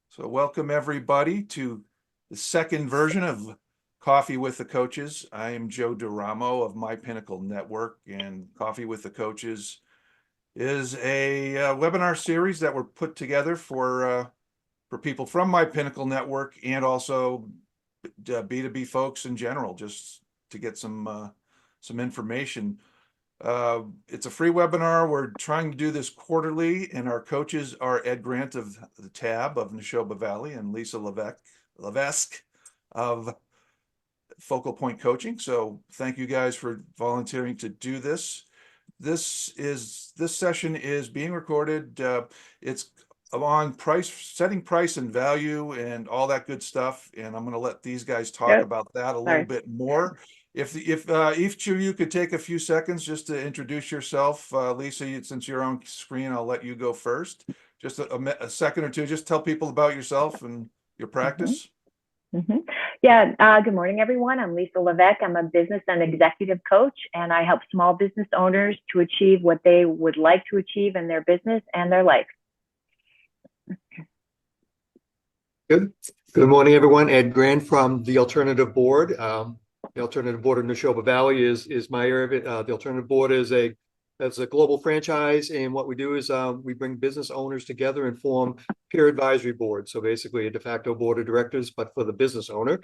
So welcome everybody to the second version of Coffee with the Coaches. I am Joe Duramo of My Pinnacle Network, and Coffee with the Coaches is a webinar series that were put together for people from My Pinnacle Network and also B2B folks in general, just to get some information. It's a free webinar. We're trying to do this quarterly, and our coaches are Ed Grant of the TAB of Nashoba Valley and Lisa Levesque of FocalPoint Coaching. So thank you guys for volunteering to do this. This session is being recorded. It's on setting price and value and all that good stuff. And I'm going to let these guys talk about that a little bit more. If each of you could take a few seconds just to introduce yourself, Lisa, since you're on screen, I'll let you go first. Just a second or two. Just tell people about yourself and your practice. Yeah. Good morning, everyone. I'm Lisa Levesque. I'm a business and executive coach, and I help small business owners to achieve what they would like to achieve in their business and their life. Good morning, everyone. Ed Grant from the Alternative Board. The Alternative Board of Nashoba Valley is my area. The Alternative Board is a global franchise, and what we do is we bring business owners together and form peer advisory boards. So basically a de facto board of directors, but for the business owner,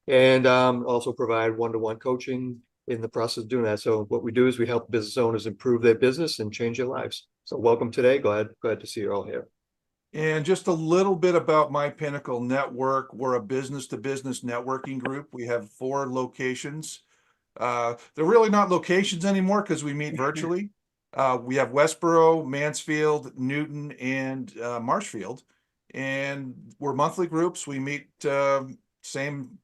and also provide one-to-one coaching in the process of doing that. So what we do is we help business owners improve their business and change their lives. So welcome today. Glad to see you all here. And just a little bit about My Pinnacle Network. We're a business-to-business networking group. We have 4 locations. They're really not locations anymore because we meet virtually. We have Westboro, Mansfield, Newton, and Marshfield, and we're monthly groups. We meet same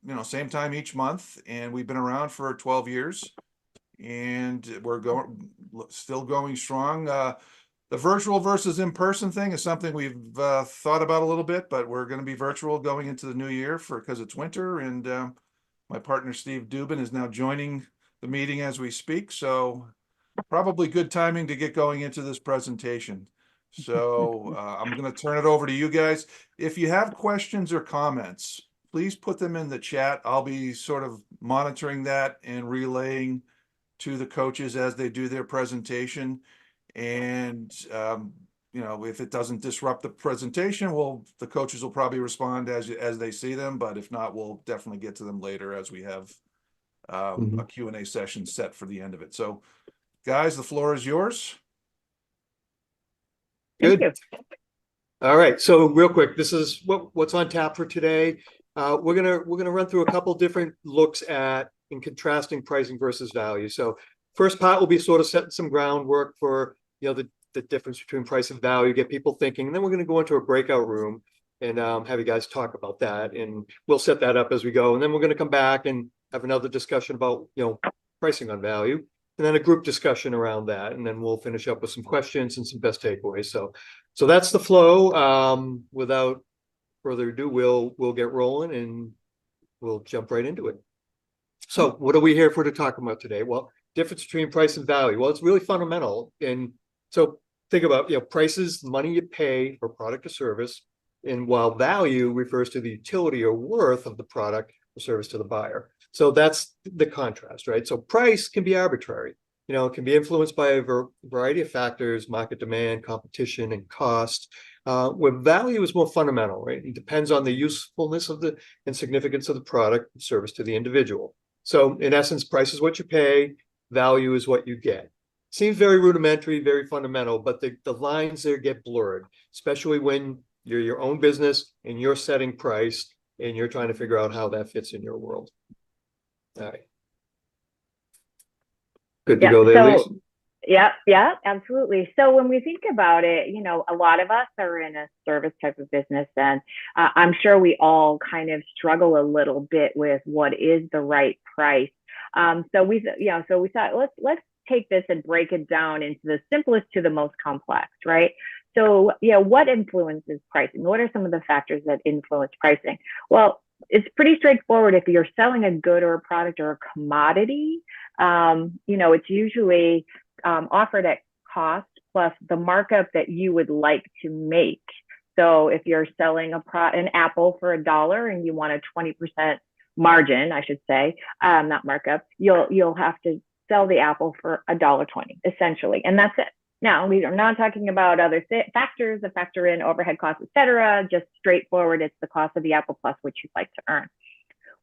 time each month, and we've been around for 12 years, and we're still going strong. The virtual versus in-person thing is something we've thought about a little bit, but we're going to be virtual going into the new year because it's winter, and my partner Steve Dubin is now joining the meeting as we speak. So probably good timing to get going into this presentation. So I'm going to turn it over to you guys. If you have questions or comments, please put them in the chat. I'll be sort of monitoring that and relaying to the coaches as they do their presentation. And if it doesn't disrupt the presentation, the coaches will probably respond as they see them. But if not, we'll definitely get to them later as we have a Q&A session set for the end of it. So guys, the floor is yours. Good. All right. So real quick, this is what's on tap for today. We're gonna run through a couple different looks at in contrasting pricing versus value. So first part will be sort of setting some groundwork for the difference between price and value, get people thinking, and then we're going to go into a breakout room and have you guys talk about that, and we'll set that up as we go, and then we're going to come back and have another discussion about pricing on value, and then a group discussion around that, and then we'll finish up with some questions and some best takeaways. So that's the flow. Without further ado, we'll get rolling and we'll jump right into it. So what are we here for to talk about today? Well, difference between price and value. Well, it's really fundamental. And so think about, prices, money you pay for product or service, and while value refers to the utility or worth of the product or service to the buyer. So that's the contrast, right? So price can be arbitrary. It can be influenced by a variety of factors, market demand, competition, and cost. Where value is more fundamental, right? It depends on the usefulness and significance of the product and service to the individual. So in essence, price is what you pay, value is what you get. Seems very rudimentary, very fundamental, but the lines there get blurred, especially when you're your own business and you're setting price and you're trying to figure out how that fits in your world. All right. Good to go there, Lisa? Yeah, absolutely. So when we think about it, a lot of us are in a service type of business, and I'm sure we all kind of struggle a little bit with what is the right price. So we thought, let's take this and break it down into the simplest to the most complex, right? So, what influences pricing? What are some of the factors that influence pricing? Well, it's pretty straightforward. If you're selling a good or a product or a commodity, it's usually offered at cost plus the markup that you would like to make. So if you're selling an apple for $1 and you want a 20% margin, I should say, not markup, you'll have to sell the apple for $1.20 essentially, and that's it. Now, we are not talking about other factors that factor in overhead costs, etc. Just straightforward, it's the cost of the apple plus what you'd like to earn.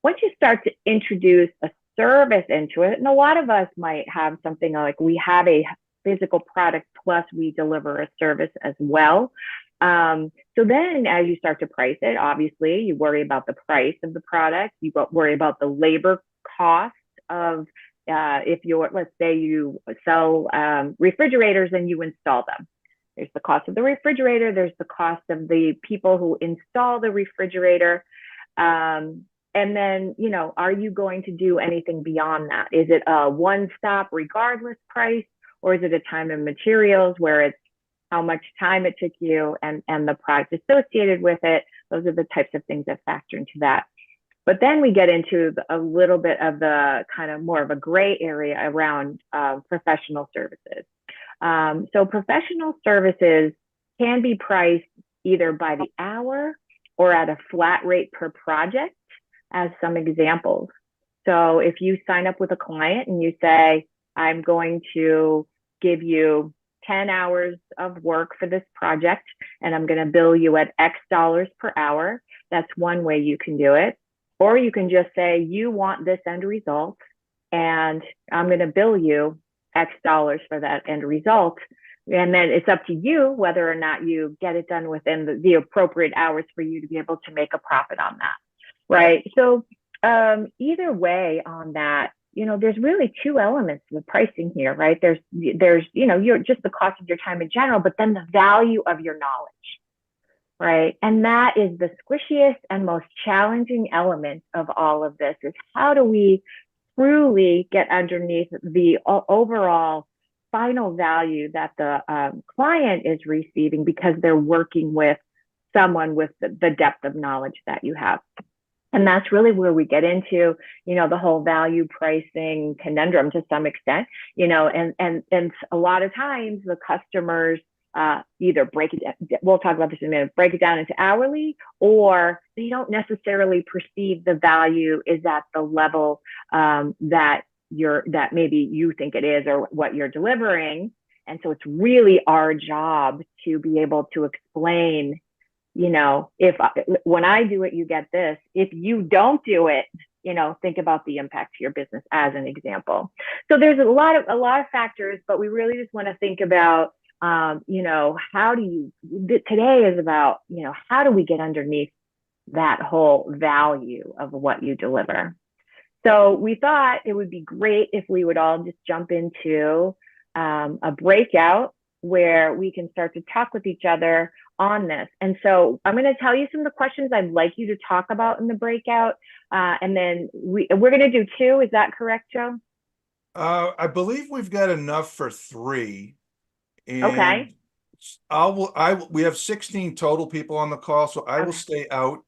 Once you start to introduce a service into it, and a lot of us might have something like we have a physical product plus we deliver a service as well. So then as you start to price it, obviously you worry about the price of the product, you worry about the labor cost of if you're, let's say you sell refrigerators and you install them. There's the cost of the refrigerator, there's the cost of the people who install the refrigerator. And then, you know, are you going to do anything beyond that? Is it a one-stop regardless price, or is it a time and materials where it's how much time it took you and the product associated with it? Those are the types of things that factor into that. But then we get into a little bit of the kind of more of a gray area around professional services. So professional services can be priced either by the hour or at a flat rate per project, as some examples. So if you sign up with a client and you say, I'm going to give you 10 hours of work for this project, and I'm going to bill you at X dollars per hour, that's one way you can do it. Or you can just say, you want this end result, and I'm going to bill you X dollars for that end result. And then it's up to you whether or not you get it done within the appropriate hours for you to be able to make a profit on that, right? So either way on that, you know, there's really two elements to the pricing here, right? There's, you know, you're just the cost of your time in general, but then the value of your knowledge. Right. And that is the squishiest and most challenging element of all of this, is how do we truly get underneath the overall final value that the client is receiving because they're working with someone with the depth of knowledge that you have. And that's really where we get into, you know, the whole value pricing conundrum to some extent, you know, and a lot of times the customers either break it down, we'll talk about this in a minute, break it down into hourly, or they don't necessarily perceive the value is at the level that maybe you think it is or what you're delivering. And so it's really our job to be able to explain, you know, when I do it, you get this. If you don't do it, you know, think about the impact to your business as an example. So there's a lot of factors, but we really just want to think about you know, today is about, you know, how do we get underneath that whole value of what you deliver? So we thought it would be great if we would all just jump into a breakout where we can start to talk with each other on this. And so I'm going to tell you some of the questions I'd like you to talk about in the breakout. And then we're going to do 2. Is that correct, Joe? I believe we've got enough for 3. And okay. We have 16 total people on the call, so I will stay out.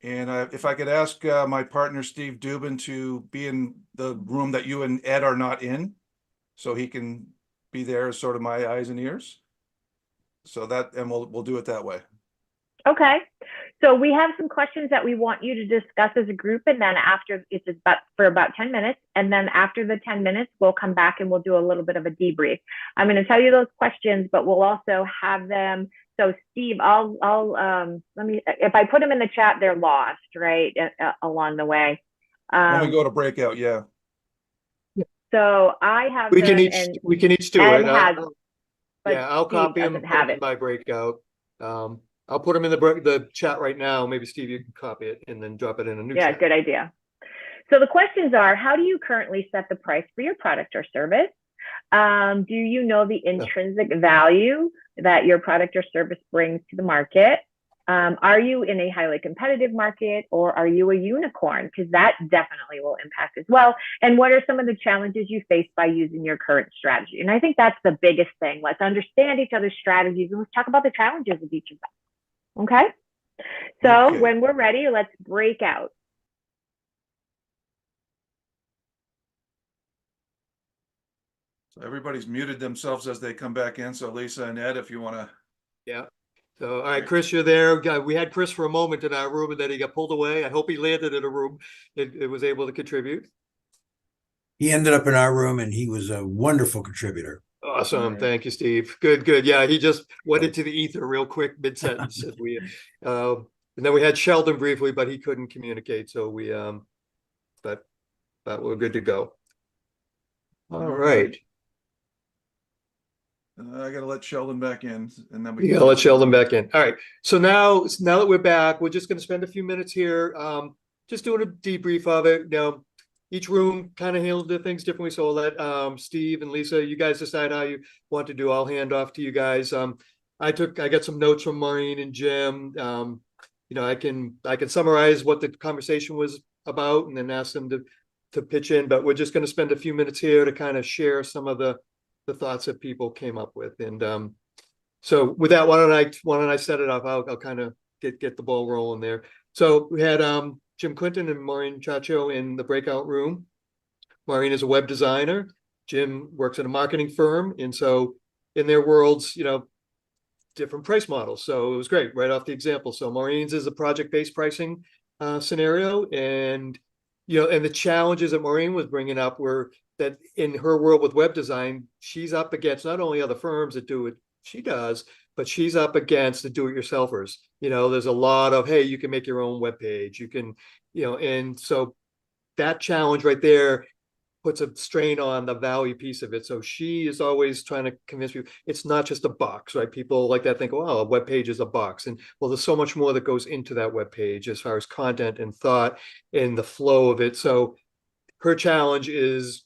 And if I could ask my partner, Steve Dubin, to be in the room that you and Ed are not in, so he can be there as sort of my eyes and ears. So that, and we'll do it that way. Okay. So we have some questions that we want you to discuss as a group, and then after it's for about 10 minutes. And then after the 10 minutes, we'll come back and we'll do a little bit of a debrief. I'm going to tell you those questions, but we'll also have them. So Steve, if I put them in the chat, they're lost, right? Along the way. When we go to breakout. Yeah. So I have we can each do Ed it. Yeah, I'll copy them in my breakout. I'll put them in the chat right now. Maybe Steve, you can copy it and then drop it in a new chat. Yeah, good idea. So the questions are, how do you currently set the price for your product or service? Do you know the intrinsic value that your product or service brings to the market? Are you in a highly competitive market, or are you a unicorn? Because that definitely will impact as well. And what are some of the challenges you face by using your current strategy? And I think that's the biggest thing. Let's understand each other's strategies and let's talk about the challenges of each of them. Okay. So when we're ready, let's break out. So everybody's muted themselves as they come back in. So Lisa and Ed, if you want to. Yeah. So, all right, Chris, you're there. We had Chris for a moment in our room and then he got pulled away. I hope he landed in a room and was able to contribute. He ended up in our room and he was a wonderful contributor. Awesome. Thank you, Steve. Good, good. Yeah, he just went into the ether real quick mid-sentence. And then we had Sheldon briefly, but he couldn't communicate. So but we're good to go. All right. I gotta let Sheldon back in, and then Yeah, let Sheldon back in. All right. So now that we're back, we're just going to spend a few minutes here, just doing a debrief of it. Now, each room kind of handled their things differently. So I'll let Steve and Lisa, you guys decide how you want to do. I'll hand off to you guys. I got some notes from Maureen and Jim. I can summarize what the conversation was about and then ask them to pitch in. But we're just going to spend a few minutes here to kind of share some of the thoughts that people came up with. And so with that, why don't I set it up? I'll kind of get the ball rolling there. So we had Jim Clinton and Maureen Chacho in the breakout room. Maureen is a web designer. Jim works at a marketing firm. And so in their worlds, different price models. So it was great right off the example. So Maureen's is a project-based pricing scenario. And, and the challenges that Maureen was bringing up were that in her world with web design, she's up against not only other firms that do what she does, but she's up against the do-it-yourselfers. There's a lot of, hey, you can make your own web page. You can, and so that challenge right there puts a strain on the value piece of it. So she is always trying to convince people it's not just a box, right? People like that think, oh, a web page is a box. And well, there's so much more that goes into that web page as far as content and thought and the flow of it. So her challenge is,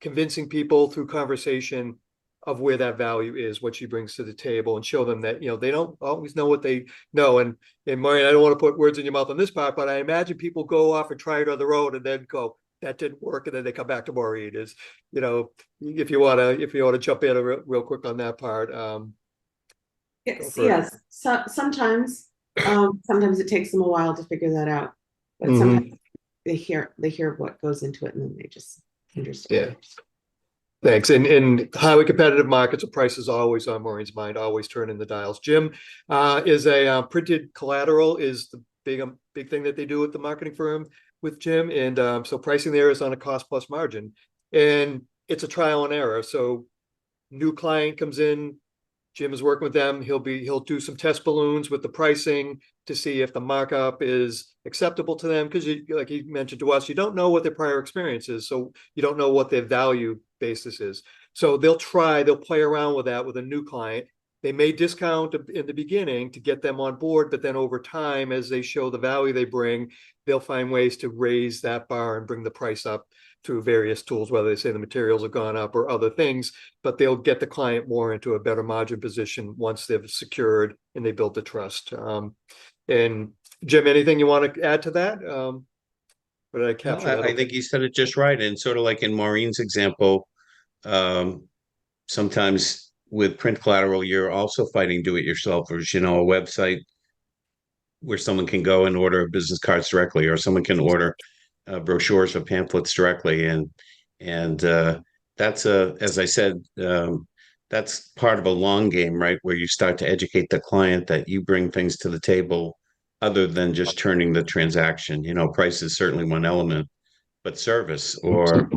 convincing people through conversation of where that value is, what she brings to the table, and show them that, they don't always know what they know. And Maureen, I don't want to put words in your mouth on this part, but I imagine people go off and try it on the road and then go, that didn't work. And then they come back to Maureen if you want to jump in real quick on that part. Yes. So sometimes it takes them a while to figure that out, but sometimes they hear what goes into it and then they just understand. Yeah. Thanks. In highly competitive markets, the price is always on Maureen's mind, always turning the dials. Jim is a printed collateral is the big thing that they do at the marketing firm with Jim. And so pricing there is on a cost plus margin. And it's a trial and error. So new client comes in, Jim is working with them. He'll do some test balloons with the pricing to see if the markup is acceptable to them. Because like he mentioned to us, you don't know what their prior experience is. So you don't know what their value basis is. So they'll play around with that with a new client. They may discount in the beginning to get them on board, but then over time, as they show the value they bring, they'll find ways to raise that bar and bring the price up through various tools, whether they say the materials have gone up or other things, but they'll get the client more into a better margin position once they've secured and they built the trust. And Jim, anything you want to add to that? Or did I capture that? I think you said it just right. And sort of like in Maureen's example, sometimes with print collateral, you're also fighting do-it-yourselfers, a website where someone can go and order business cards directly, or someone can order brochures or pamphlets directly. And that's as I said, that's part of a long game, right? Where you start to educate the client that you bring things to the table other than just turning the transaction. Price is certainly one element, but service or,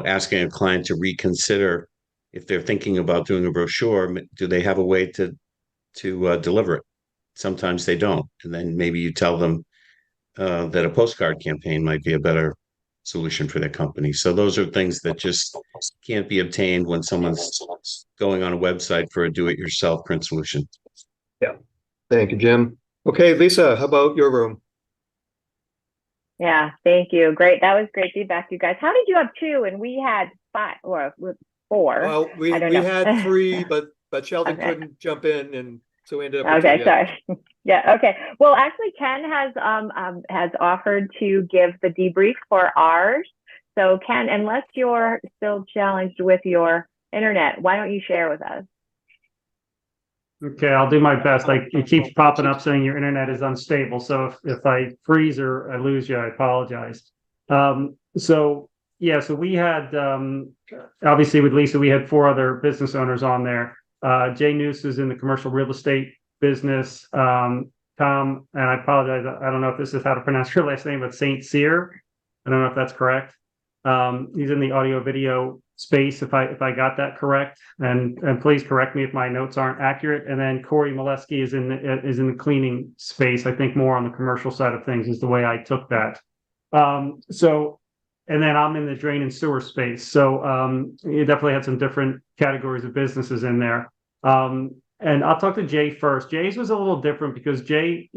asking a client to reconsider if they're thinking about doing a brochure, do they have a way to deliver it? Sometimes they don't. And then maybe you tell them that a postcard campaign might be a better solution for their company. So those are things that just can't be obtained when someone's going on a website for a do-it-yourself print solution. Yeah. Thank you, Jim. Okay, Lisa, how about your room? Yeah, thank you. Great. That was great feedback, you guys. How did you have 2 and we had 5 or 4? Well, we had 3, but Sheldon couldn't jump in, and so we ended up with 2, sorry. Yeah, okay. Well, actually, Ken has offered to give the debrief for ours. So Ken, unless you're still challenged with your internet, why don't you share with us? Okay, I'll do my best. It keeps popping up saying your internet is unstable. So if I freeze or I lose you, I apologize. So we had, obviously with Lisa, we had 4 other business owners on there. Jay Noose is in the commercial real estate business, Tom, and I apologize, I don't know if this is how to pronounce your last name, but St. Cyr. I don't know if that's correct. He's in the audio video space, if I got that correct, and please correct me if my notes aren't accurate. And then Corey Molesky is in the cleaning space, I think more on the commercial side of things is the way I took that. So, and then I'm in the drain and sewer space. So you definitely had some different categories of businesses in there. And I'll talk to Jay first. Jay's was a little different because Jay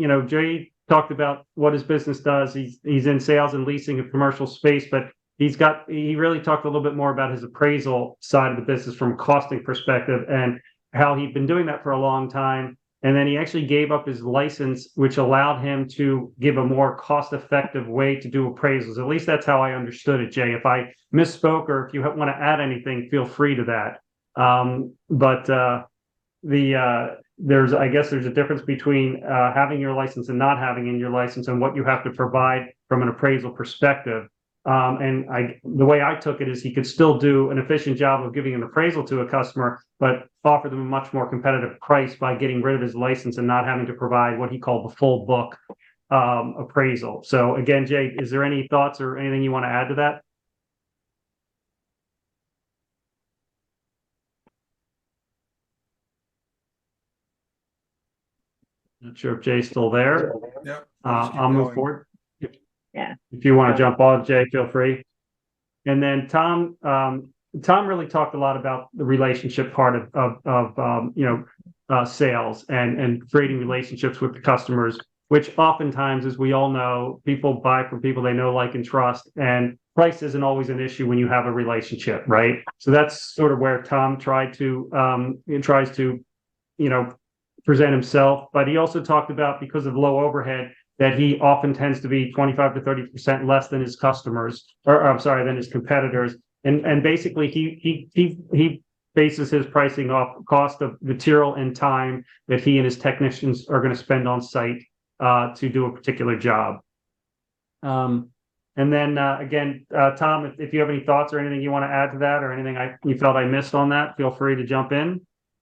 talked about what his business does. He's in sales and leasing of commercial space, but he really talked a little bit more about his appraisal side of the business from a costing perspective and how he'd been doing that for a long time. And then he actually gave up his license, which allowed him to give a more cost-effective way to do appraisals. At least that's how I understood it, Jay. If I misspoke or if you want to add anything, feel free to that. There's a difference between having your license and not having in your license and what you have to provide from an appraisal perspective. The way I took it is he could still do an efficient job of giving an appraisal to a customer, but offer them a much more competitive price by getting rid of his license and not having to provide what he called the full book appraisal. So again, Jay, is there any thoughts or anything you want to add to that? Not sure if Jay's still there. Yeah. I'll move forward. Yeah. If you want to jump on, Jay, feel free. And then Tom really talked a lot about the relationship part of sales and creating relationships with the customers, which oftentimes, as we all know, people buy from people they know, like, and trust. And price isn't always an issue when you have a relationship, right? So that's sort of where Tom tries to present himself. But he also talked about, because of low overhead, that he often tends to be 25 to 30% less than his customers, than his competitors. And basically he bases his pricing off cost of material and time that he and his technicians are going to spend on site to do a particular job. And then again, Tom, if you have any thoughts or anything you want to add to that, or anything you felt I missed on that, feel free to jump in.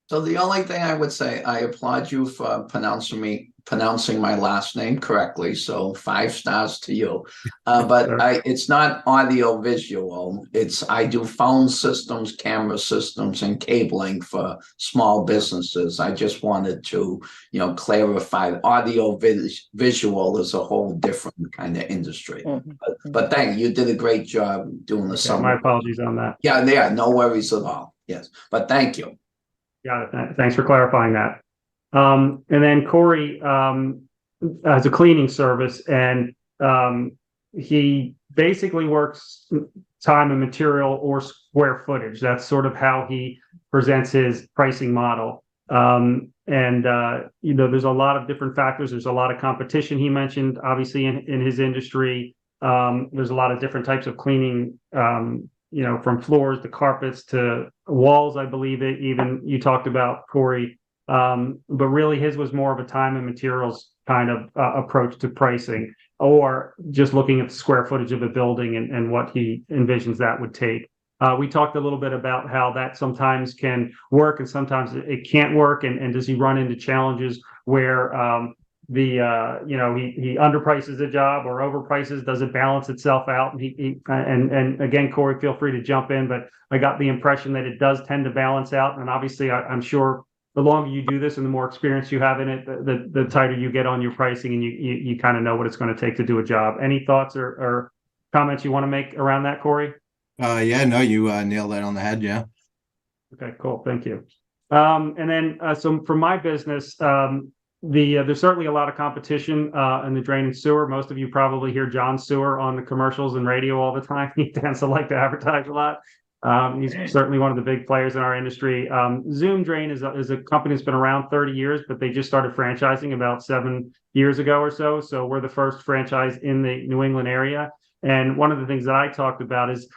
So the only thing I would say, I applaud you for pronouncing my last name correctly. So 5 stars to you. But it's not audio visual. I do phone systems, camera systems, and cabling for small businesses. I just wanted to, clarify. Audio visual is a whole different kind of industry. Mm-hmm. But thank you. You did a great job doing the summary. My apologies on that. Yeah, no worries at all. Yes, but thank you. Got it. Thanks for clarifying that. And then Corey has a cleaning service, and he basically works time and material or square footage. That's sort of how he presents his pricing model. There's a lot of different factors. There's a lot of competition he mentioned, obviously, in his industry. There's a lot of different types of cleaning, from floors to carpets to walls, I believe it. Even you talked about, Corey. But really his was more of a time and materials kind of approach to pricing, or just looking at the square footage of a building and what he envisions that would take. We talked a little bit about how that sometimes can work and sometimes it can't work. And does he run into challenges where he underprices a job or overprices? Does it balance itself out? And again, Corey, feel free to jump in, but I got the impression that it does tend to balance out. And obviously, I'm sure the longer you do this and the more experience you have in it, the tighter you get on your pricing, and you kind of know what it's going to take to do a job. Any thoughts or comments you want to make around that, Corey? Yeah, no, you nailed that on the head. Yeah. Okay, cool. Thank you. And then, so for my business, there's certainly a lot of competition in the drain and sewer. Most of you probably hear John Sewer on the commercials and radio all the time. He tends to like to advertise a lot. He's certainly one of the big players in our industry. Zoom Drain is a company that's been around 30 years, but they just started franchising about 7 years ago or so. So we're the first franchise in the New England area. And one of the things that I talked about is,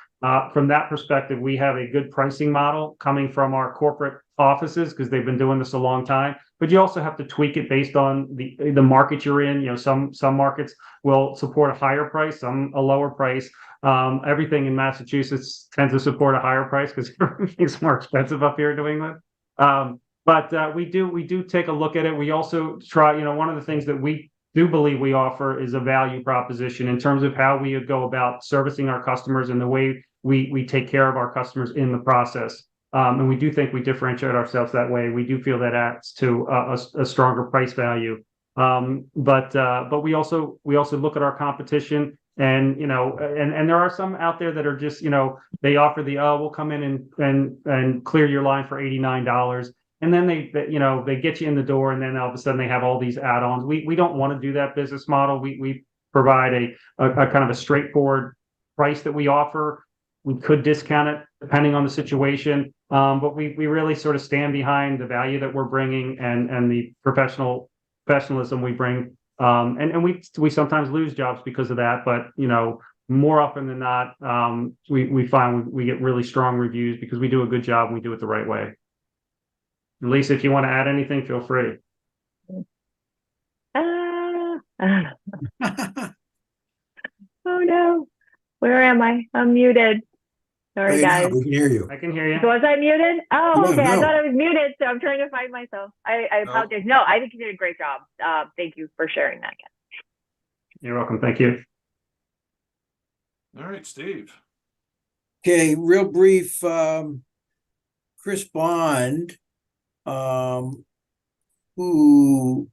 from that perspective, we have a good pricing model coming from our corporate offices because they've been doing this a long time. But you also have to tweak it based on the market you're in. Some markets will support a higher price, some a lower price. Everything in Massachusetts tends to support a higher price because everything's more expensive up here in New England. But we do take a look at it. We also try, one of the things that we do believe we offer is a value proposition in terms of how we go about servicing our customers and the way we take care of our customers in the process. And we do think we differentiate ourselves that way. We do feel that adds to a stronger price value. But we also look at our competition, and and there are some out there that are just, they offer we'll come in and clear your line for $89. And then they get you in the door, and then all of a sudden they have all these add-ons. We don't want to do that business model. We provide a kind of a straightforward price that we offer. We could discount it depending on the situation, but we really sort of stand behind the value that we're bringing and the professionalism we bring. And we sometimes lose jobs because of that, but more often than not, we find we get really strong reviews because we do a good job and we do it the right way. Lisa, if you want to add anything, feel free. Oh no, where am I? I'm muted. Sorry, guys. We can hear you. I can hear you. Was I muted? Oh, Yeah, okay. I no. thought I was muted, so I'm trying to find myself. I apologize. No, I think you did a great job. Thank you for sharing that, Ken. You're welcome. Thank you. All right, Steve. Okay, real brief. Chris Bond, who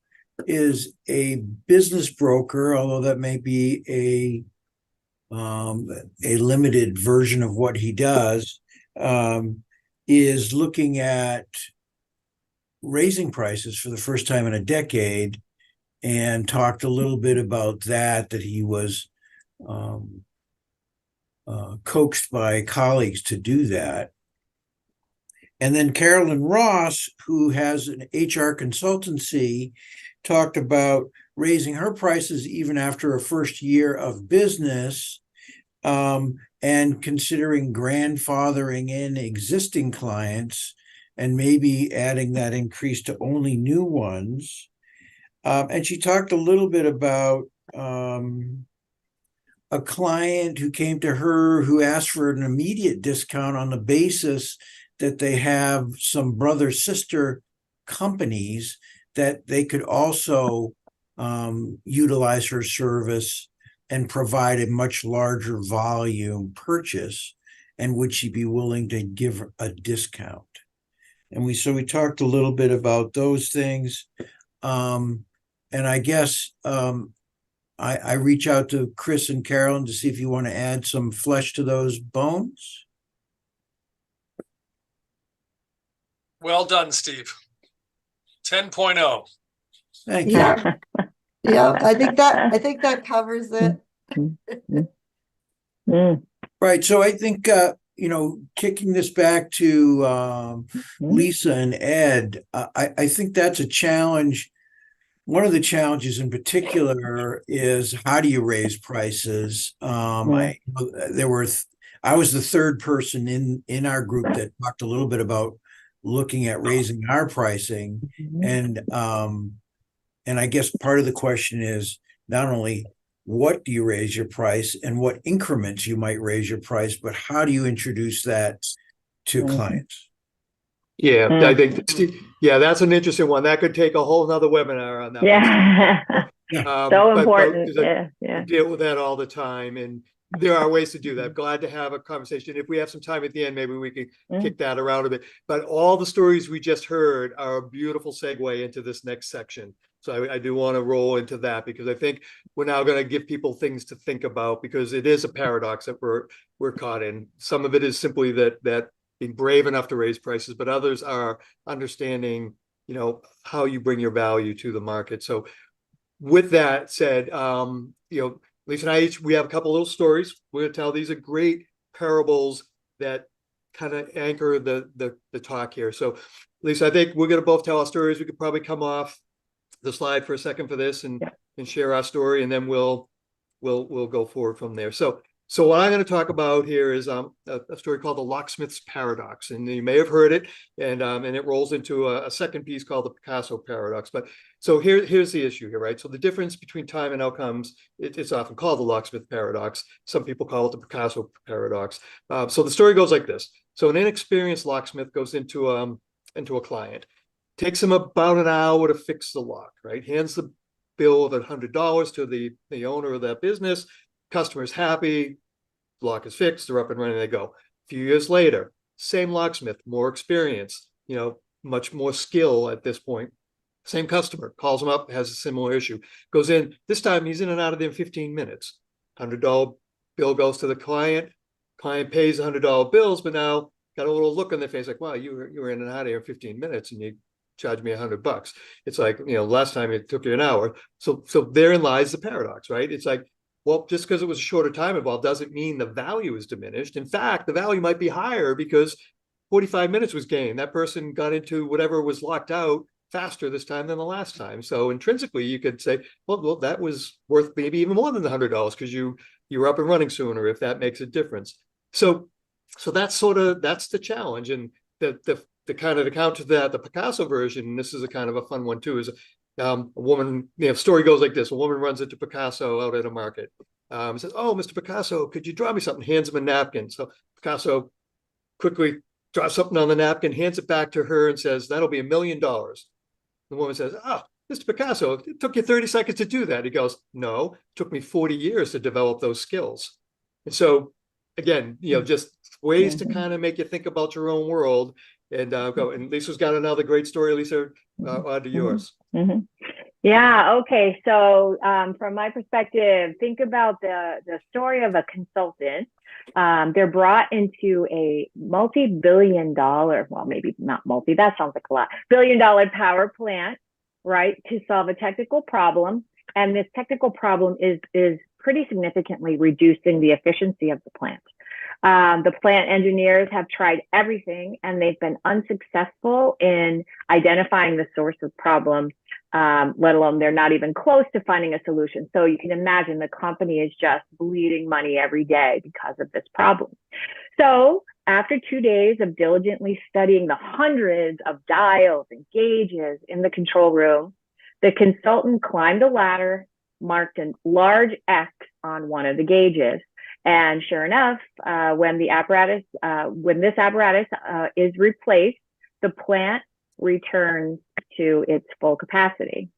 is a business broker, although that may be a limited version of what he does, is looking at raising prices for the first time in a decade, and talked a little bit about that he was coaxed by colleagues to do that. And then Carolyn Ross, who has an HR consultancy, talked about raising her prices even after a first year of business, and considering grandfathering in existing clients and maybe adding that increase to only new ones. And she talked a little bit about a client who came to her who asked for an immediate discount on the basis that they have some brother-sister companies that they could also utilize her service and provide a much larger volume purchase, and would she be willing to give a discount? And we talked a little bit about those things. And I guess I reach out to Chris and Carolyn to see if you want to add some flesh to those bones. Well done, Steve. 10.0. Thank you. Yeah. Yeah, I think that covers it. Right. So I think, kicking this back to Lisa and Ed, I think that's a challenge. One of the challenges in particular is, how do you raise prices? I was the third person in our group that talked a little bit about looking at raising our pricing. And I guess part of the question is not only what do you raise your price and what increments you might raise your price, but how do you introduce that to clients? Yeah, I think, yeah, that's an interesting one. That could take a whole nother webinar on that. Yeah. So important. I deal with that all the time, and there are ways to do that. Glad to have a conversation. If we have some time at the end, maybe we can kick that around a bit. But all the stories we just heard are a beautiful segue into this next section. So I do want to roll into that, because I think we're now going to give people things to think about, because it is a paradox that we're caught in. Some of it is simply that being brave enough to raise prices, but others are understanding, how you bring your value to the market. So with that said, Lisa and I we have a couple little stories we're going to tell. These are great parables that kind of anchor the talk here. So Lisa, I think we're going to both tell our stories. We could probably come off the slide for a second for this and share our story, and then we'll go forward from there. So what I'm going to talk about here is a story called the locksmith's paradox, and you may have heard it, and it rolls into a second piece called the Picasso paradox. But so here's the issue here, right? So the difference between time and outcomes, it's often called the locksmith paradox. Some people call it the Picasso paradox. So the story goes like this. So an inexperienced locksmith goes into a client, Takes him about an hour to fix the lock, right? Hands the bill of $100 to the owner of that business. Customer's happy, lock is fixed, they're up and running, they go. A few years later, same locksmith, more experience, much more skill at this point. Same customer calls him up, has a similar issue, goes in. This time he's in and out of there in 15 minutes. $100 bill goes to the client. Client pays $100 bills, but now got a little look on their face like, wow, you were in and out of here in 15 minutes and you charged me $100. It's like, last time it took you an hour. So therein lies the paradox, right? It's like, well, just because it was a shorter time involved doesn't mean the value is diminished. In fact, the value might be higher because 45 minutes was gained. That person got into whatever was locked out faster this time than the last time. So intrinsically, you could say, well, that was worth maybe even more than the $100 because you were up and running sooner, if that makes a difference. So that's the challenge. And the kind of the counter to that, the Picasso version, and this is a kind of a fun one too, is a woman, story goes like this. A woman runs into Picasso out at a market. Says, "Oh, Mr. Picasso, could you draw me something?" Hands him a napkin. So Picasso quickly draws something on the napkin, hands it back to her and says, "That'll be $1 million." The woman says, "Oh, Mr. Picasso, it took you 30 seconds to do that." He goes, "No, it took me 40 years to develop those skills." And so again, just ways to kind of make you think about your own world and go. And Lisa's got another great story. Lisa, on to yours. Yeah. Okay. So from my perspective, think about the story of a consultant. They're brought into a multi-billion-dollar, well, maybe not multi, that sounds like a lot, billion-dollar power plant, right, to solve a technical problem. And this technical problem is pretty significantly reducing the efficiency of the plant. The plant engineers have tried everything and they've been unsuccessful in identifying the source of problem, let alone they're not even close to finding a solution. So you can imagine the company is just bleeding money every day because of this problem. So after 2 days of diligently studying the hundreds of dials and gauges in the control room, the consultant climbed a ladder, marked a large X on one of the gauges. And sure enough, when this apparatus is replaced, the plant returns to its full capacity.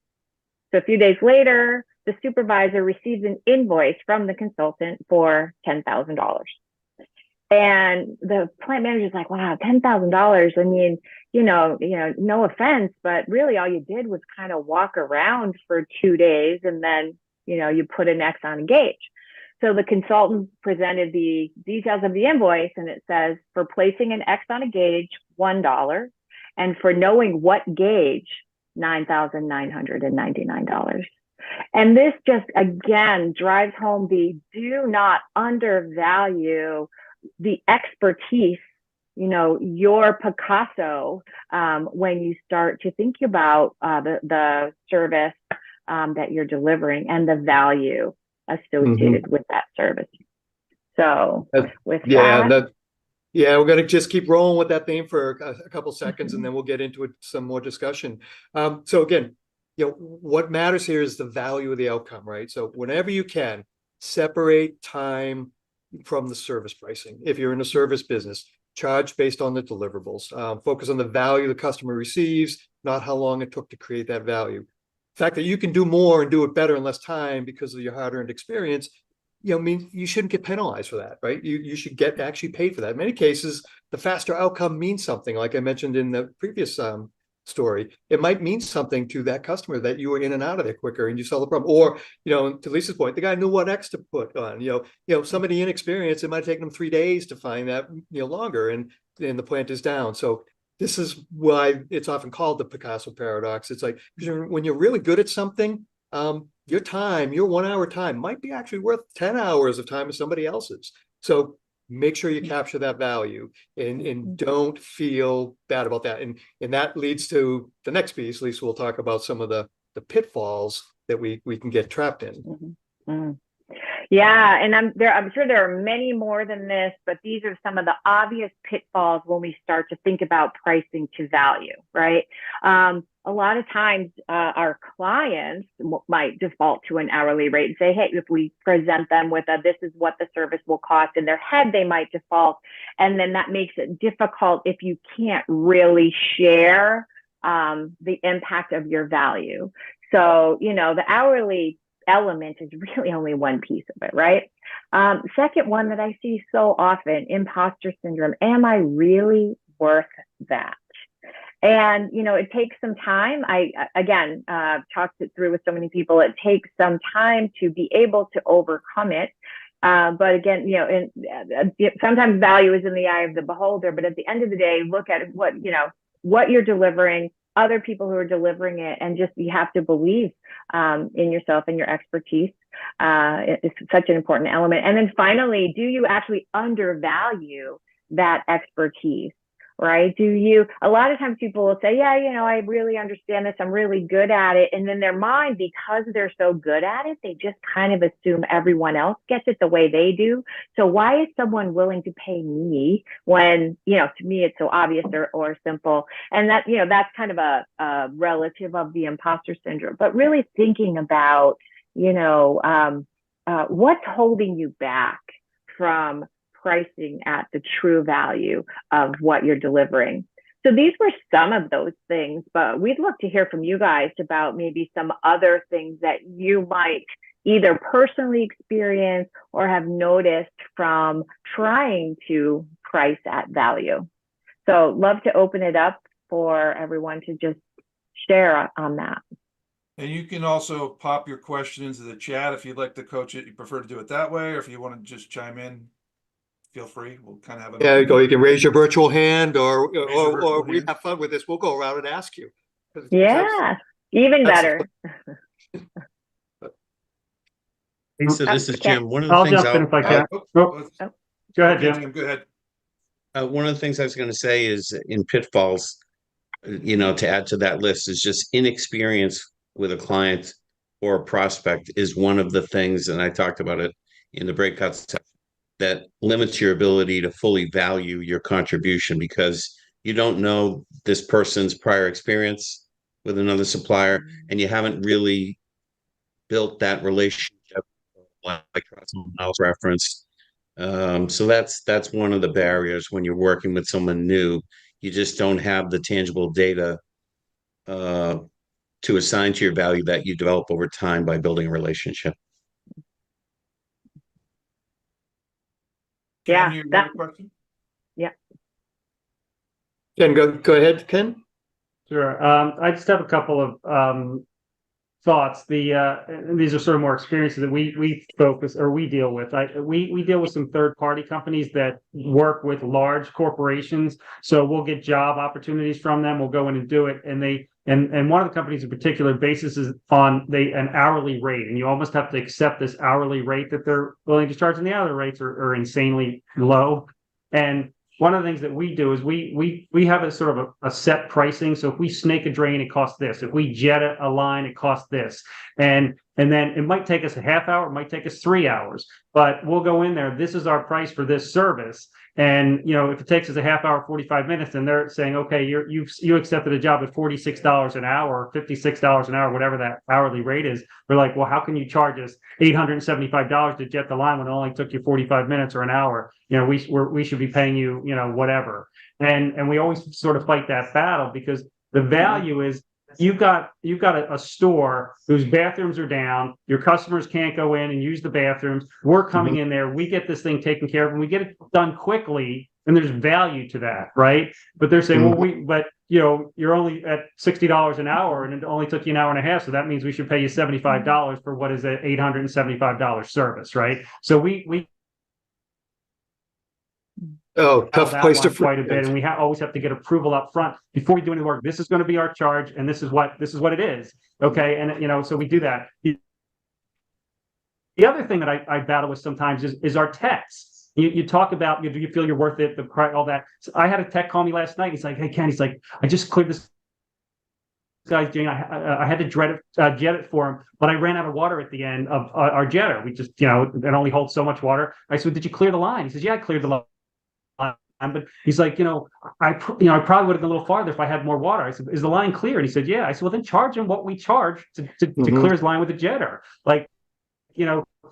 So a few days later, the supervisor receives an invoice from the consultant for $10,000. And the plant manager's like, wow, $10,000. I mean, no offense, but really all you did was kind of walk around for 2 days and then, you put an X on a gauge. So the consultant presented the details of the invoice and it says, for placing an X on a gauge, $1, and for knowing what gauge, $9,999. And this just, again, drives home the do not undervalue the expertise, your Picasso, when you start to think about the service that you're delivering and the value associated with that service. So with we're going to just keep rolling with that theme for a couple seconds and then we'll get into some more discussion. So again, what matters here is the value of the outcome, right? So whenever you can, separate time from the service pricing. If you're in a service business, charge based on the deliverables. Focus on the value the customer receives, not how long it took to create that value. The fact that you can do more and do it better in less time because of your hard-earned experience, means you shouldn't get penalized for that, right? You should get actually paid for that. In many cases, the faster outcome means something. Like I mentioned in the previous story, it might mean something to that customer that you were in and out of there quicker and you solved the problem. Or, to Lisa's point, the guy knew what X to put on. Somebody inexperienced, it might take them 3 days to find that, longer, and the plant is down. So this is why it's often called the Picasso paradox. It's like, when you're really good at something, your time, your 1 hour time might be actually worth 10 hours of time of somebody else's. So make sure you capture that value and don't feel bad about that. And that leads to the next piece. Lisa will talk about some of the pitfalls that we can get trapped in. Yeah, and I'm sure there are many more than this, but these are some of the obvious pitfalls when we start to think about pricing to value, right? A lot of times our clients might default to an hourly rate and say, hey, if we present them with this is what the service will cost, in their head, they might default. And then that makes it difficult if you can't really share the impact of your value. So, the hourly element is really only one piece of it, right? Second one that I see so often, imposter syndrome. Am I really worth that? And, it takes some time. I, again, talked it through with so many people. It takes some time to be able to overcome it. But again, sometimes value is in the eye of the beholder, but at the end of the day, look at what you're delivering, other people who are delivering it, and just, you have to believe in yourself and your expertise. It's such an important element. And then finally, do you actually undervalue that expertise? Right? A lot of times people will say, yeah, I really understand this. I'm really good at it. And then their mind, because they're so good at it, they just kind of assume everyone else gets it the way they do. So why is someone willing to pay me when, to me, it's so obvious or simple? And that, that's kind of a relative of the imposter syndrome, but really thinking about, what's holding you back from pricing at the true value of what you're delivering. So these were some of those things, but we'd love to hear from you guys about maybe some other things that you might either personally experience or have noticed from trying to price at value. So love to open it up for everyone to just share on that. And you can also pop your question into the chat if you'd like to coach it. You prefer to do it that way, or if you want to just chime in, feel free. We'll kind of have Yeah, you can raise your virtual hand, or we hand. have fun with this. We'll go around and ask you. Yeah, even better. So this is Jim. One of the I'll things jump in if I can. Go ahead, Jim. Go ahead. one of the things I was going to say is in pitfalls, to add to that list is just inexperience with a client or a prospect is one of the things, and I talked about it in the breakout session, that limits your ability to fully value your contribution because you don't know this person's prior experience with another supplier and you haven't really built that relationship like someone else referenced. So that's one of the barriers when you're working with someone new. You just don't have the tangible data to assign to your value that you develop over time by building a relationship. Yeah, Ken, you have a question? Yeah. Ken, go ahead, Ken. Sure. I just have a couple of thoughts. These are sort of more experiences that we focus or we deal with. We deal with some third-party companies that work with large corporations. So we'll get job opportunities from them. We'll go in and do it, and one of the companies in particular basis is on an hourly rate, and you almost have to accept this hourly rate that they're willing to charge, and the hourly rates are insanely low. And one of the things that we do is we have a sort of a set pricing. So if we snake a drain, it costs this. If we jet a line, it costs this. And then it might take us a half hour, it might take us 3 hours, but we'll go in there. This is our price for this service. And if it takes us a half hour, 45 minutes, and they're saying, okay, you accepted a job at $46 an hour, $56 an hour, whatever that hourly rate is. We're like, well, how can you charge us $875 to jet the line when it only took you 45 minutes or an hour? We should be paying you, whatever. And we always sort of fight that battle because the value is you've got a store whose bathrooms are down. Your customers can't go in and use the bathrooms. We're coming in there. We get this thing taken care of, and we get it done quickly. And there's value to that, right? But they're saying, you're only at $60 an hour, and it only took you an hour and a half. So that means we should pay you $75 for what is an $875 service, right? So we tough place to quite a bit, and we always have to get approval up front before we do any work. This is going to be our charge, and this is what it is. Okay, and so we do that. The other thing that I battle with sometimes is our techs. You talk about, do you feel you're worth it? All that. So I had a tech call me last night. He's like, "Hey Ken," he's like, "I just cleared this guy's doing. I had to jet it for him, but I ran out of water at the end of our jetter. We just, it only holds so much water." I said, "Did you clear the line?" He says, "Yeah, I cleared the line." But he's like, I probably would have been a little farther if I had more water. I said, "Is the line clear?" And he said, "Yeah." I said, "Well, then charge him what we charge to clear his line with the jetter." Like,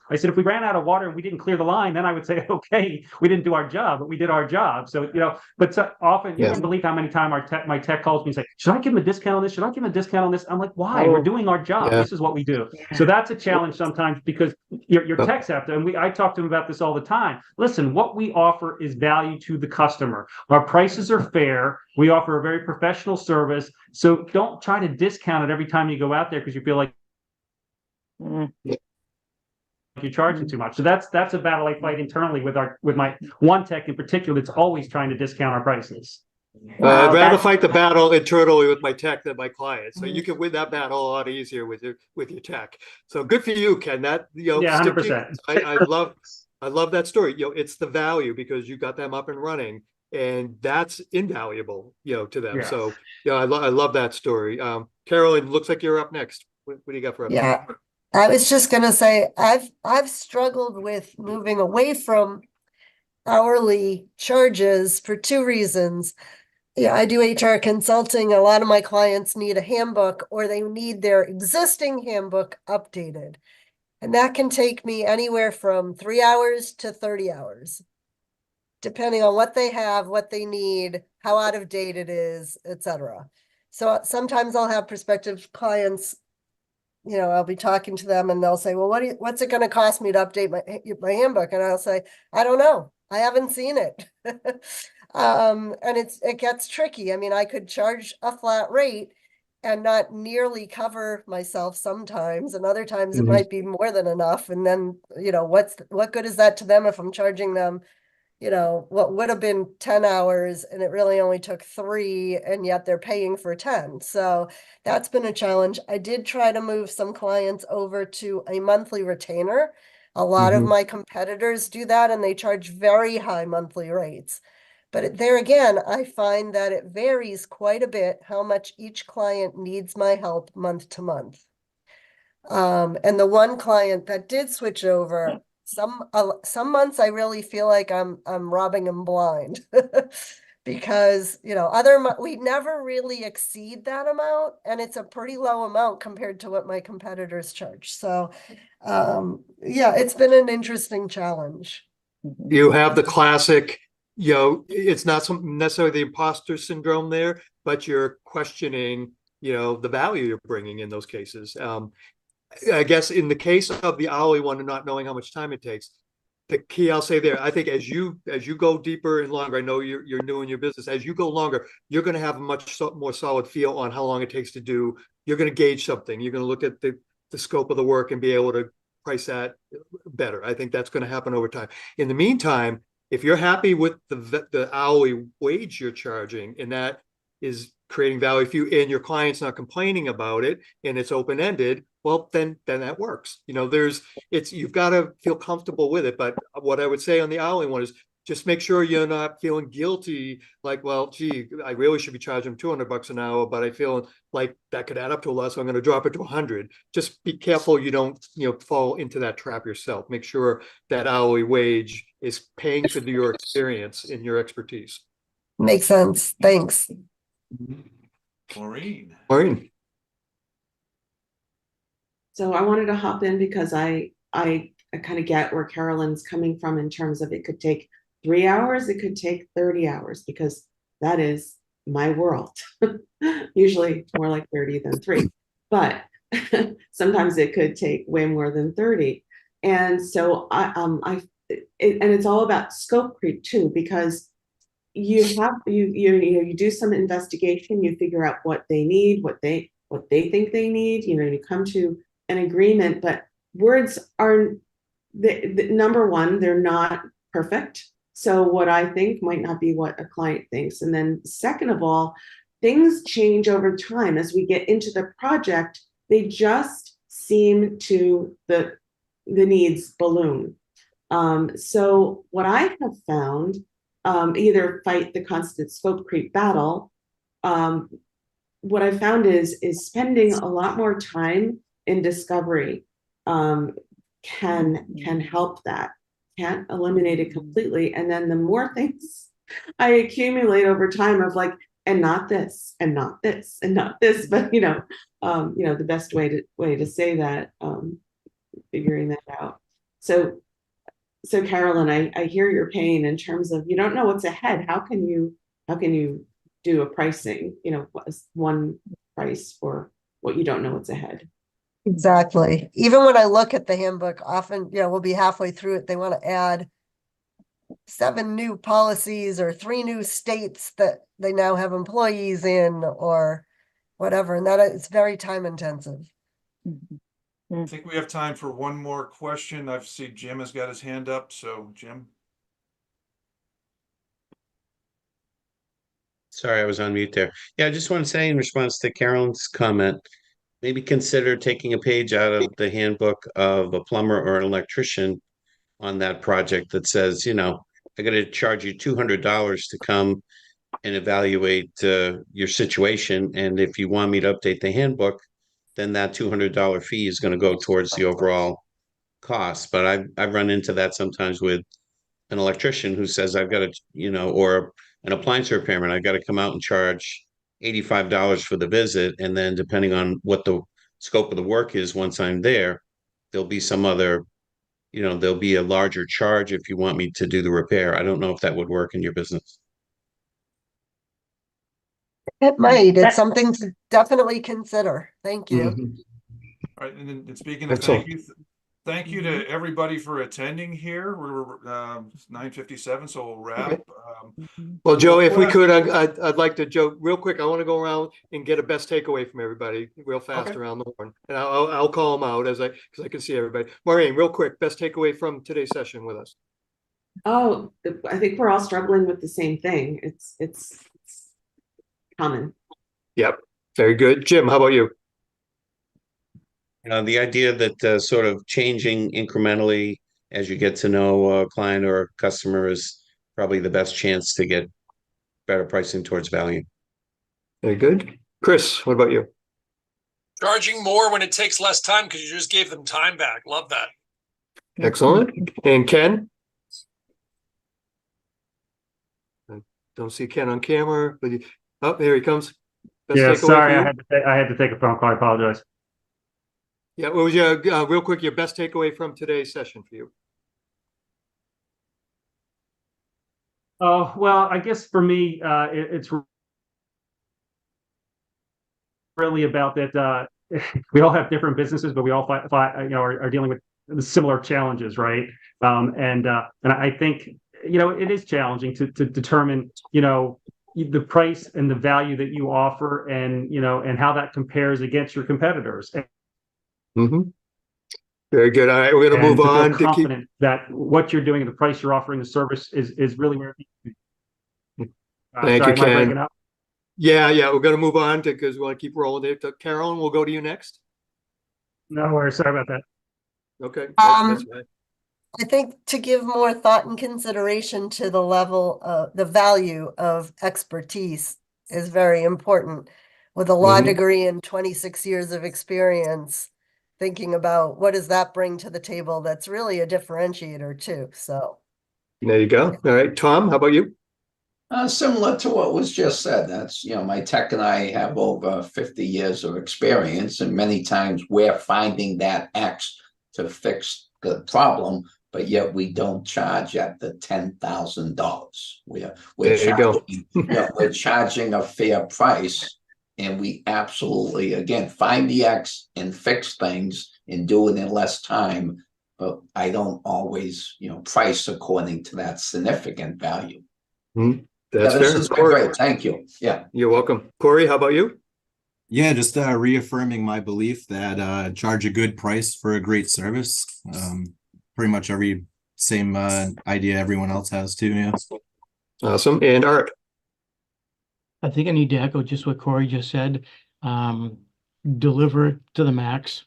I said, if we ran out of water and we didn't clear the line, then I would say, okay, we didn't do our job, but we did our job. So, but so often you Yeah. wouldn't believe how many times my tech calls me and say, should I give him a discount on this? Should I give him a discount on this? I'm like, why? We're doing our job. Yeah. This is what we do. Yeah. So that's a challenge sometimes, because your techs have to, and I talk to them about this all the time. Listen, what we offer is value to the customer. Our prices are fair. We offer a very professional service. So don't try to discount it every time you go out there because you feel like you're charging too much. So that's a battle I fight internally with my one tech in particular that's always trying to discount our prices. I'd rather that's- fight the battle internally with my tech than my clients. So you can win that battle a lot easier with your tech. So good for you, Ken. That Yeah, stick to- 100%. I love that story. It's the value because you got them up and running, and that's invaluable, to them. Yeah. So I love that story. Carolyn, looks like you're up next. What do you got for us? Yeah, I was just gonna say, I've struggled with moving away from hourly charges for two reasons. Yeah, I do HR consulting. A lot of my clients need a handbook or they need their existing handbook updated. And that can take me anywhere from 3 hours to 30 hours, depending on what they have, what they need, how out of date it is, etc. So sometimes I'll have prospective clients, I'll be talking to them and they'll say, well, what's it going to cost me to update my handbook? And I'll say, I don't know. I haven't seen it. And it gets tricky. I mean, I could charge a flat rate and not nearly cover myself sometimes, and other times it might be more than enough. And then, what good is that to them if I'm charging them, what would have been 10 hours and it really only took 3, and yet they're paying for 10. So that's been a challenge. I did try to move some clients over to a monthly retainer. A lot of my competitors do that and they charge very high monthly rates. But there again, I find that it varies quite a bit how much each client needs my help month to month. And the one client that did switch over, some months I really feel like I'm robbing them blind because we never really exceed that amount, and it's a pretty low amount compared to what my competitors charge. So it's been an interesting challenge. You have the classic, it's not necessarily the imposter syndrome there, but you're questioning, the value you're bringing in those cases. I guess in the case of the hourly one and not knowing how much time it takes, the key I'll say there, I think as you go deeper and longer, I know you're new in your business, as you go longer, you're going to have a much more solid feel on how long it takes to do. You're going to gauge something. You're going to look at the scope of the work and be able to price that better. I think that's going to happen over time. In the meantime, if you're happy with the hourly wage you're charging, and that is creating value for you, and your client's not complaining about it, and it's open-ended, well, then that works. You've got to feel comfortable with it. But what I would say on the hourly one is just make sure you're not feeling guilty, like, well, gee, I really should be charging $200 an hour, but I feel like that could add up to a lot, so I'm going to drop it to 100. Just be careful you don't, fall into that trap yourself. Make sure that hourly wage is paying for your experience and your expertise. Makes sense. Thanks. Maureen. So I wanted to hop in because I kind of get where Carolyn's coming from in terms of it could take 3 hours, it could take 30 hours, because that is my world. Usually more like 30 than 3, but sometimes it could take way more than 30. And so and it's all about scope creep too, because you do some investigation, you figure out what they need, what they think they need, you come to an agreement, but words are the number one, they're not perfect. So what I think might not be what a client thinks. And then second of all, things change over time. As we get into the project, they just seem to, the needs balloon. So what I have found, either fight the constant scope creep battle, what I found is spending a lot more time in discovery can help that. Can't eliminate it completely. And then the more things I accumulate over time of like, and not this, and not this, and not this, but the best way to say that, figuring that out. So Carolyn, I hear your pain in terms of you don't know what's ahead. How can you do a pricing, one price for what you don't know what's ahead? Exactly. Even when I look at the handbook, often, we'll be halfway through it. They want to add 7 new policies or 3 new states that they now have employees in or whatever. And that is very time intensive. I think we have time for one more question. I see Jim has got his hand up. So Jim. Sorry, I was on mute there. Yeah, I just want to say in response to Carolyn's comment, maybe consider taking a page out of the handbook of a plumber or an electrician on that project that says, I got to charge you $200 to come and evaluate your situation. And if you want me to update the handbook, then that $200 fee is going to go towards the overall cost. But I've run into that sometimes with an electrician who says I've got to, or an appliance repairman, I've got to come out and charge $85 for the visit. And then depending on what the scope of the work is, once I'm there, there'll be some other, there'll be a larger charge if you want me to do the repair. I don't know if that would work in your business. It might. It's something to definitely consider. Thank you. Mhm. All right, and then speaking of Excellent. thank you to everybody for attending here. We're 9:57, so we'll wrap. Well, Joe, if we ahead. could, I'd like to, Joe, real quick, I want to go around and get a best takeaway from everybody real fast Okay. around the horn. And I'll call them out because I can see everybody. Maureen, real quick, best takeaway from today's session with us. Oh, I think we're all struggling with the same thing. It's common. Yep. Very good. Jim, how about you? The idea that sort of changing incrementally as you get to know a client or a customer is probably the best chance to get better pricing towards value. Very good. Chris, what about you? Charging more when it takes less time because you just gave them time back. Love that. Excellent. And Ken? I don't see Ken on camera, but there he comes. Best Yeah, takeaway sorry, for you? I had to take a phone call. I apologize. Yeah, what was your real quick, your best takeaway from today's session for you? Oh, well, I guess for me, it's really about that we all have different businesses, but we all are dealing with similar challenges, right? And I think it is challenging to determine the price and the value that you offer, and how that compares against your competitors. Mm-hmm. Very good. All right, we're going to move on to keep. Confident that what you're doing and the price you're offering, the service is really where. Thank sorry, you, Ken. am I breaking up? Yeah, we're going to move on because we want to keep rolling it. Carolyn, we'll go to you next. No worries. Sorry about that. Okay. That's fine. I think to give more thought and consideration to the level of the value of expertise is very important. With a law degree and 26 years of experience, thinking about what does that bring to the table, that's really a differentiator too. So there you go. All right, Tom, how about you? Similar to what was just said. That's, my tech and I have over 50 years of experience, and many times we're finding that X to fix the problem, but yet we don't charge at the $10,000. We're charging a fair price, and we absolutely, again, find the X and fix things and do it in less time. But I don't always, price according to that significant value. That's this fair. is great. Thank you. Yeah. You're welcome. Corey, how about you? Yeah, just reaffirming my belief that charge a good price for a great service. Pretty much same idea everyone else has too. Yeah. Awesome. And Art? I think I need to echo just what Corey just said. Deliver it to the max,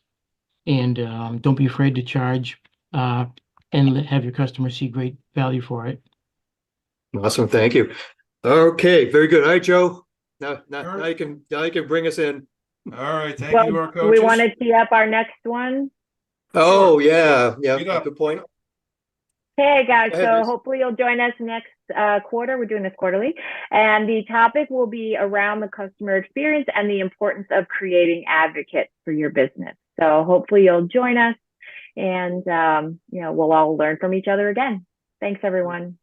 and don't be afraid to charge, and have your customers see great value for it. Awesome. Thank you. Okay, very good. All right, Joe. Now you can bring us in. All right, thank you, our coaches. Do we want to tee up our next one? Oh, yeah. Good point. Hey guys, Go ahead, so Liz. hopefully you'll join us next quarter. We're doing this quarterly, and the topic will be around the customer experience and the importance of creating advocates for your business. So hopefully you'll join us. and we'll all learn from each other again. Thanks, everyone.